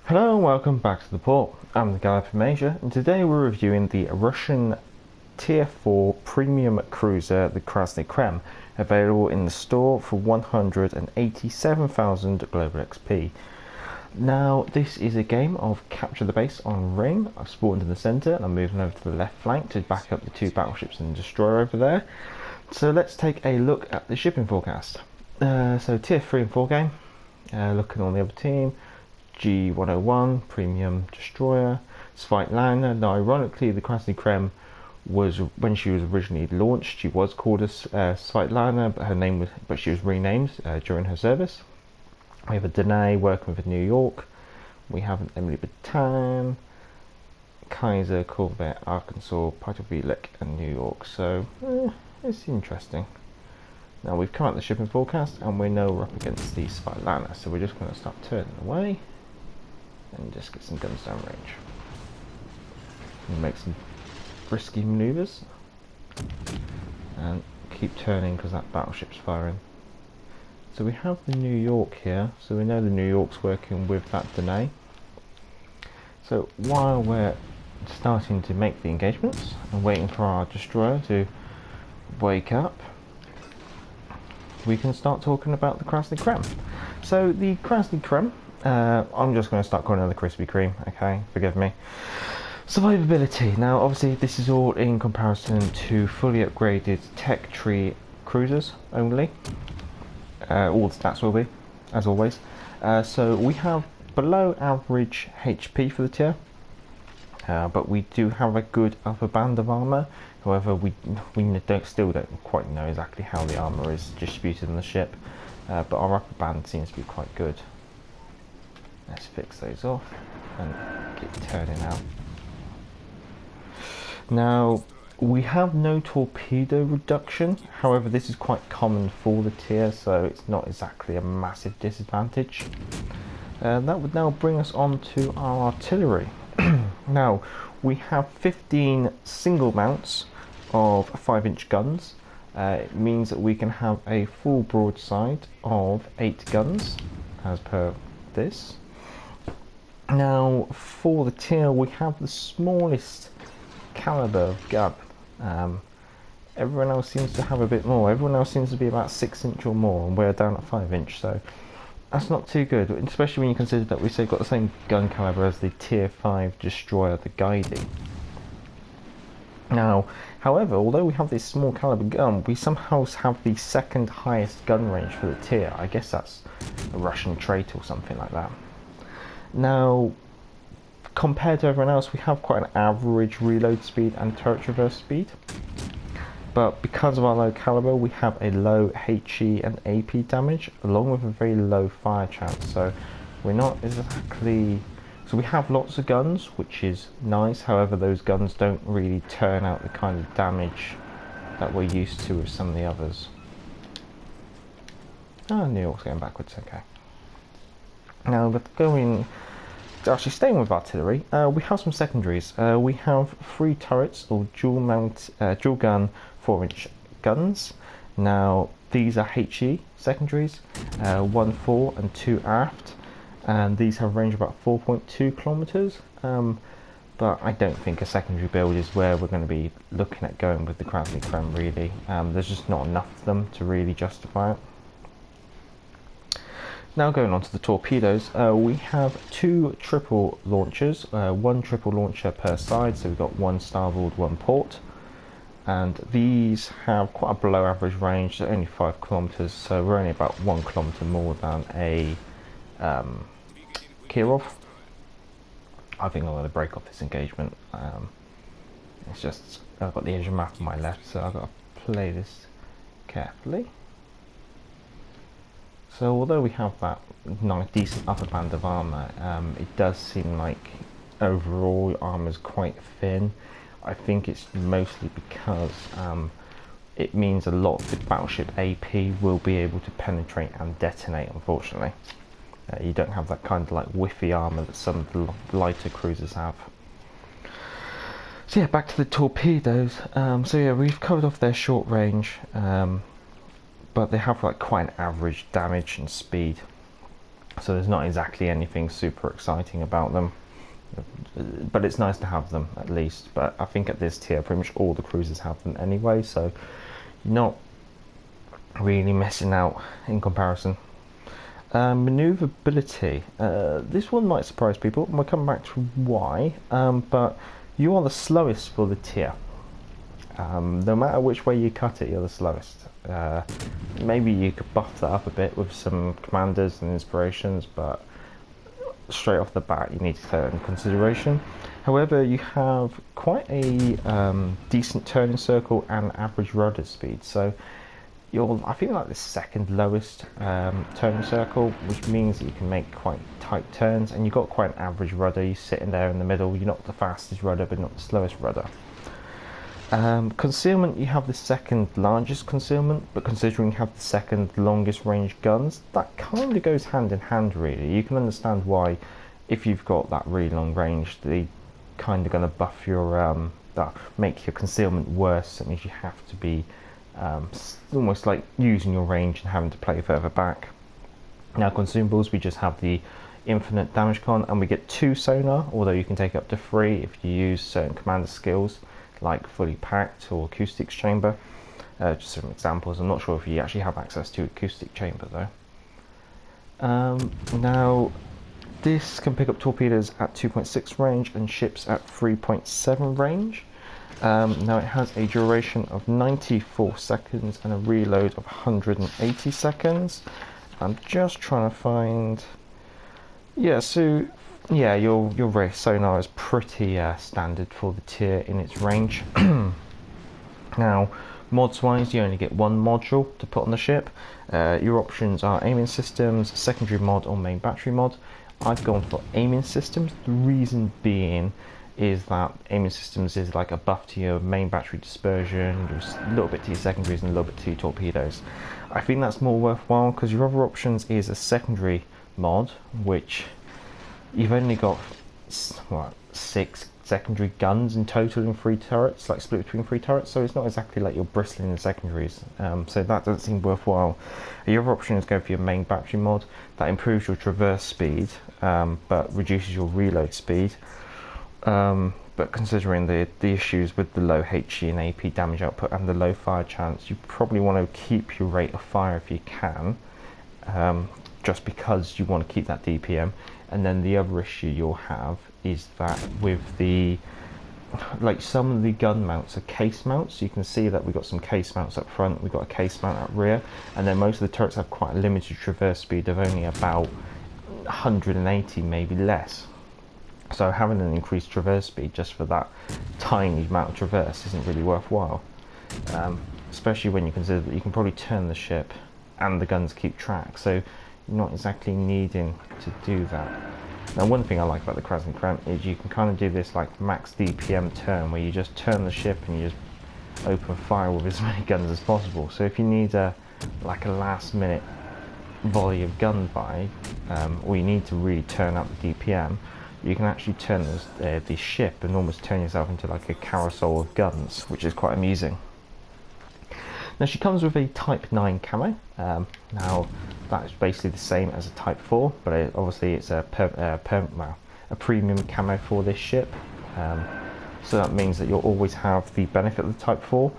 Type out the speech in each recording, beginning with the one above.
Hello and welcome back to the port. I'm the guy from Asia, and today we're reviewing the Russian Tier 4 premium cruiser, the Krasny Krym, available in the store for 187,000 global XP. Now, this is a game of capture the base on ring. I've spawned in the centre and I'm moving over to the left flank to back up the two battleships and destroyer over there. So let's take a look at the shipping forecast. So Tier 3 and 4 game, looking on the other team. G101 premium destroyer, Svetlana. Now, ironically, the Krasny Krym was, when she was originally launched, she was called as Svetlana, but she was renamed during her service. We have a Danae working with New York. We have an Emily Bataan, Kaiser, Corvette, Arkansas, Pitovilek, and New York. So it's interesting. Now we've come out the shipping forecast, and we know we're up against the Svetlana, so we're just going to start turning away and just get some guns down range and make some risky maneuvers and keep turning because that battleship's firing. So we have the New York here, so we know the New York's working with that Danae. So while we're starting to make the engagements and waiting for our destroyer to wake up, we can start talking about the Krasny Krym. So the Krasny Krym, I'm just going to start calling it the Krispy Kreme, okay, forgive me. Survivability. Now obviously this is all in comparison to fully upgraded tech tree cruisers only. All the stats will be, as always. So we have below average HP for the tier, but we do have a good upper band of armour. However, we still don't quite know exactly how the armour is distributed on the ship, but our upper band seems to be quite good. Let's fix those off and get turning out. Now, we have no torpedo reduction. However, this is quite common for the tier, so it's not exactly a massive disadvantage. That would now bring us on to our artillery. Now, we have 15 single mounts of 5-inch guns. It means that we can have a full broadside of 8 guns, as per this. Now, for the tier, we have the smallest caliber of gun. Everyone else seems to have a bit more. Everyone else seems to be about 6-inch or more, and we're down at 5-inch, so that's not too good, especially when you consider that we've got the same gun caliber as the tier 5 destroyer, the Guiding. Now, however, although we have this small caliber gun, we somehow have the second highest gun range for the tier. I guess that's a Russian trait or something like that. Now, compared to everyone else, we have quite an average reload speed and turret reverse speed. But because of our low caliber, we have a low HE and AP damage, along with a very low fire chance. So we're not exactly... So we have lots of guns, which is nice. However, those guns don't really turn out the kind of damage that we're used to with some of the others. Oh, New York's going backwards, okay. Now, actually staying with artillery, we have some secondaries. We have 3 turrets or dual gun 4-inch guns. Now these are HE secondaries, 1 fore and 2 aft, and these have a range of about 4.2 kilometers. But I don't think a secondary build is where we're going to be looking at going with the Krasny Krym really. There's just not enough of them to really justify it. Now going on to the torpedoes, we have 2 triple launchers, 1 triple launcher per side, so we've got 1 starboard, 1 port, and these have quite a below average range, so only 5 kilometers, so we're only about 1 kilometer more than a Kirov. I think I'm going to break off this engagement. It's just, I've got the Asian map on my left, so I've got to play this carefully. So although we have that nice, decent upper band of armour, it does seem like overall armour is quite thin. I think it's mostly because it means a lot of the battleship AP will be able to penetrate and detonate, unfortunately. You don't have that kind of like whiffy armour that some of the lighter cruisers have. So yeah, back to the torpedoes. So yeah, we've covered off their short range. But they have like quite an average damage and speed. so there's not exactly anything super exciting about them, but it's nice to have them at least. But I think at this tier pretty much all the cruisers have them anyway, so you're not really missing out in comparison. Maneuverability. This one might surprise people, and we'll come back to why, but you are the slowest for the tier. No matter which way you cut it, you're the slowest. Maybe you could buff that up a bit with some commanders and inspirations, but straight off the bat you need to take that into consideration. However, you have quite a decent turning circle and average rudder speed, so you're, I think, like the second lowest turning circle, which means that you can make quite tight turns, and you've got quite an average rudder. You're sitting there in the middle. You're not the fastest rudder, but not the slowest rudder. Concealment, you have the second largest concealment, but considering you have the second longest range guns, that kind of goes hand in hand really. You can understand why, if you've got that really long range, they kind of going to buff your, that make your concealment worse. It means you have to be almost like using your range and having to play further back. Now consumables, we just have the infinite damage con, and we get 2 sonar, although you can take up to 3 if you use certain commander skills like fully packed or acoustics chamber. Just some examples. I'm not sure if you actually have access to acoustic chamber though. Now this can pick up torpedoes at 2.6 range and ships at 3.7 range. Now it has a duration of 94 seconds and a reload of 180 seconds. I'm just trying to find, yeah, so yeah, your race sonar is pretty standard for the tier in its range. Now mods wise, you only get 1 module to put on the ship. Your options are aiming systems, secondary mod or main battery mod. I've gone for aiming systems. The reason being is that aiming systems is like a buff to your main battery dispersion, a little bit to your secondaries and a little bit to your torpedoes. I think that's more worthwhile because your other options is a secondary mod, which you've only got what, 6 secondary guns in total in 3 turrets, like split between 3 turrets, so it's not exactly like you're bristling in secondaries, so that doesn't seem worthwhile. Your other option is go for your main battery mod. That improves your traverse speed, but reduces your reload speed. But considering the issues with the low HE and AP damage output and the low fire chance, you probably want to keep your rate of fire if you can, just because you want to keep that DPM. And then the other issue you'll have is that with the, like, some of the gun mounts are case mounts. You can see that we've got some case mounts up front, we've got a case mount at rear, and then most of the turrets have quite a limited traverse speed of only about 180, maybe less. So having an increased traverse speed just for that tiny amount of traverse isn't really worthwhile, especially when you consider that you can probably turn the ship and the guns keep track, so you're not exactly needing to do that. Now one thing I like about the Krasny Krym is you can kind of do this like max DPM turn, where you just turn the ship and you just open fire with as many guns as possible. So if you need like a last minute volley of gunfire, or you need to really turn up the DPM, you can actually turn the ship and almost turn yourself into like a carousel of guns, which is quite amusing. Now she comes with a Type 9 camo. Now that is basically the same as a Type 4, but obviously it's a premium camo for this ship. So that means that you'll always have the benefit of the Type 4.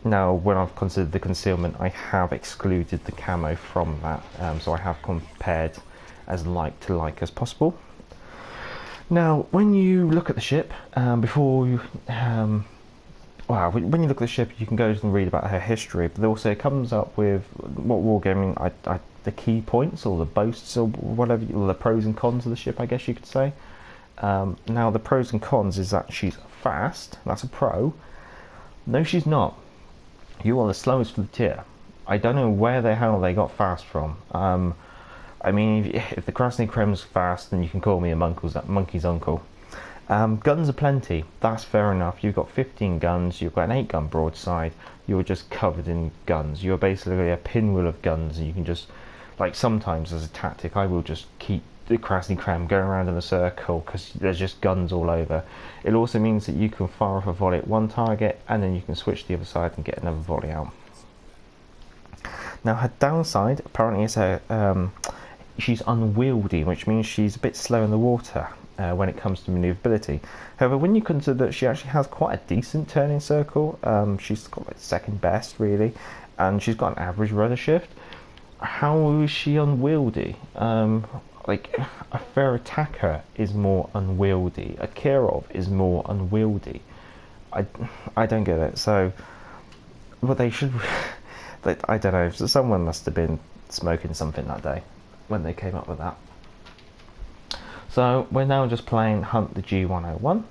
Now when I've considered the concealment, I have excluded the camo from that, so I have compared as like to like as possible. Now, when you look at the ship, before you, when you look at the ship, you can go and read about her history, but also it comes up with what wargaming, the key points or the boasts or whatever, or the pros and cons of the ship, I guess you could say. Now, the pros and cons is that she's fast. That's a pro. No, she's not. You are the slowest for the tier. I don't know where the hell they got fast from. I mean, if the Krasny Krym's fast, then you can call me a monkey's uncle. Guns are plenty, that's fair enough. You've got 15 guns, you've got an 8-gun broadside, you're just covered in guns. You're basically a pinwheel of guns, and you can just, like, sometimes as a tactic, I will just keep the Krasny Krym going around in a circle because there's just guns all over. It also means that you can fire off a volley at one target, and then you can switch to the other side and get another volley out. Now, her downside, apparently, is her she's unwieldy, which means she's a bit slow in the water when it comes to manoeuvrability. However, when you consider that she actually has quite a decent turning circle, she's got like second best really, and she's got an average rudder shift. How is she unwieldy? Like a fair attacker is more unwieldy. A Kirov is more unwieldy. I don't get it. So, but they should. I don't know. Someone must have been smoking something that day when they came up with that. So we're now just playing Hunt the G101.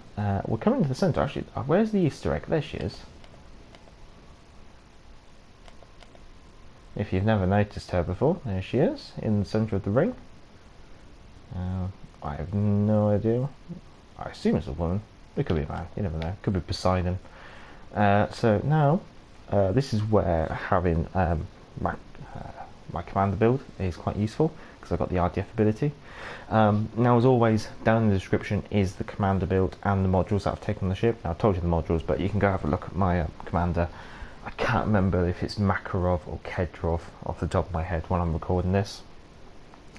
We're coming to the centre. Actually, where's the Easter egg? There she is. If you've never noticed her before, there she is in the centre of the ring. I have no idea. I assume it's a woman. It could be a man. You never know. It could be Poseidon. So now, this is where having my commander build is quite useful because I've got the RDF ability. Now, as always, down in the description is the commander build and the modules that I've taken on the ship. Now, I've told you the modules, but you can go have a look at my commander. I can't remember if it's Makarov or Kedrov off the top of my head when I'm recording this.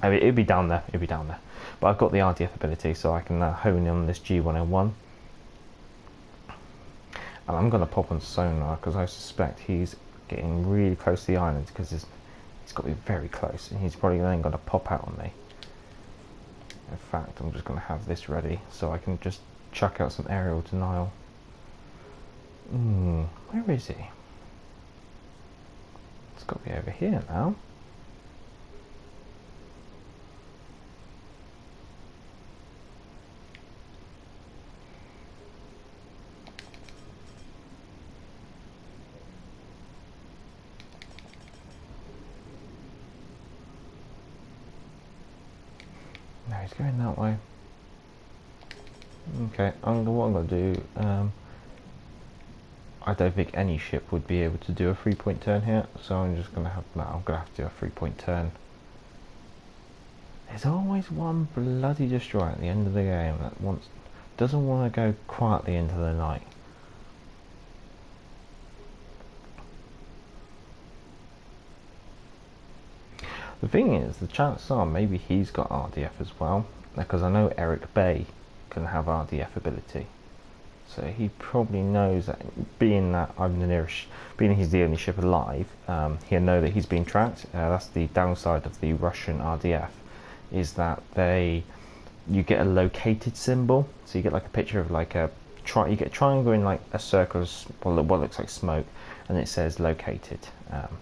I mean, it'd be down there. It'd be down there. But I've got the RDF ability, so I can hone in on this G101. And I'm going to pop on sonar because I suspect he's getting really close to the island because he's got to be very close, and he's probably then going to pop out on me. In fact, I'm just going to have this ready so I can just chuck out some aerial denial. Where is he? It's got to be over here now. No, he's going that way. Okay, what I'm going to do, I don't think any ship would be able to do a 3-point turn here, so I'm just going to have, no, I'm going to have to do a 3-point turn. There's always one bloody destroyer at the end of the game that doesn't want to go quietly into the night. The thing is, the chances are maybe he's got RDF as well, because I know Eric Bay can have RDF ability. So he probably knows that, being that I'm the nearest, being he's the only ship alive, he'll know that he's being tracked. That's the downside of the Russian RDF, is that you get a located symbol. So you get like a picture of like you get a triangle in like a circle of what looks like smoke, and it says located.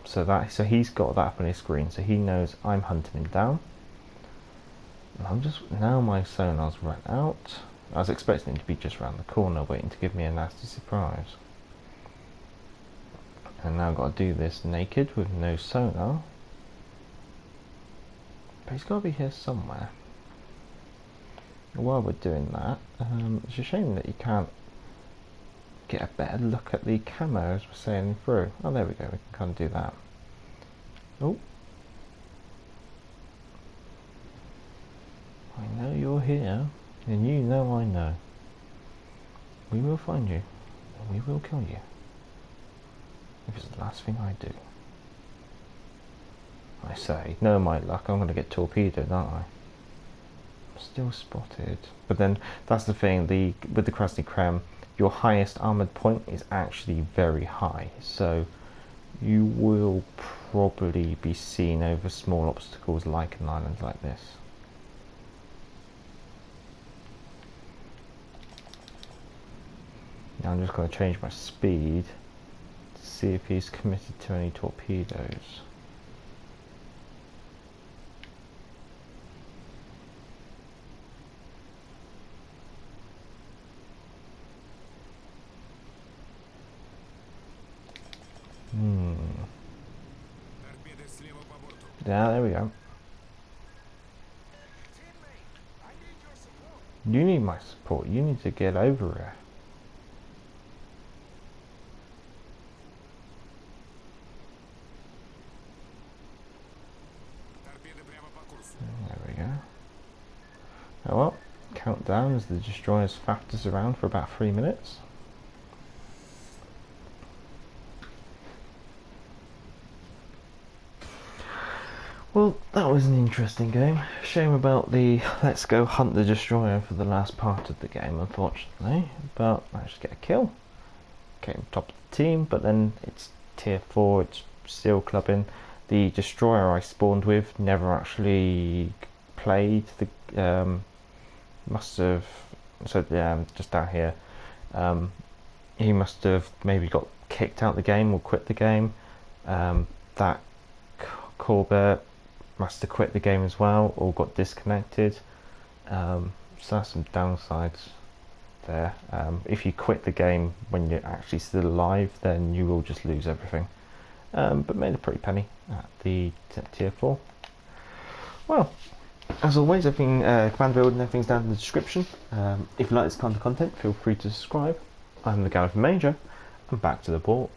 So he's got that up on his screen, so he knows I'm hunting him down. And now my sonar's run out. I was expecting him to be just around the corner waiting to give me a nasty surprise. And now I've got to do this naked with no sonar. But he's got to be here somewhere. While we're doing that, it's a shame that you can't get a better look at the camo as we're sailing through. Oh, there we go, we can kind of do that. Oh. I know you're here. And you know I know. We will find you, and we will kill you. If it's the last thing I do. I say, no my luck, I'm going to get torpedoed, aren't I? I'm still spotted. But then, that's the thing, with the Krasny Krym, your highest armoured point is actually very high. So, you will probably be seen over small obstacles like an island like this. Now I'm just going to change my speed to see if he's committed to any torpedoes. Yeah, there we go. You need my support. You need to get over here. There we go. Oh well, countdown as the destroyers faffed us around for about 3 minutes. Well, that was an interesting game. Shame about the let's go hunt the destroyer for the last part of the game, unfortunately. But managed to get a kill. Came top of the team, but then it's tier 4, it's still clubbing. The destroyer I spawned with never actually played. Must have, so just down here, he must have maybe got kicked out of the game or quit the game. That Corbett must have quit the game as well or got disconnected. So that's some downsides there. If you quit the game when you're actually still alive, then you will just lose everything. But made a pretty penny at the tier 4. Well, as always, everything command build and everything's down in the description. If you like this kind of content, feel free to subscribe. I'm the Gallifrey Major, and back to the port.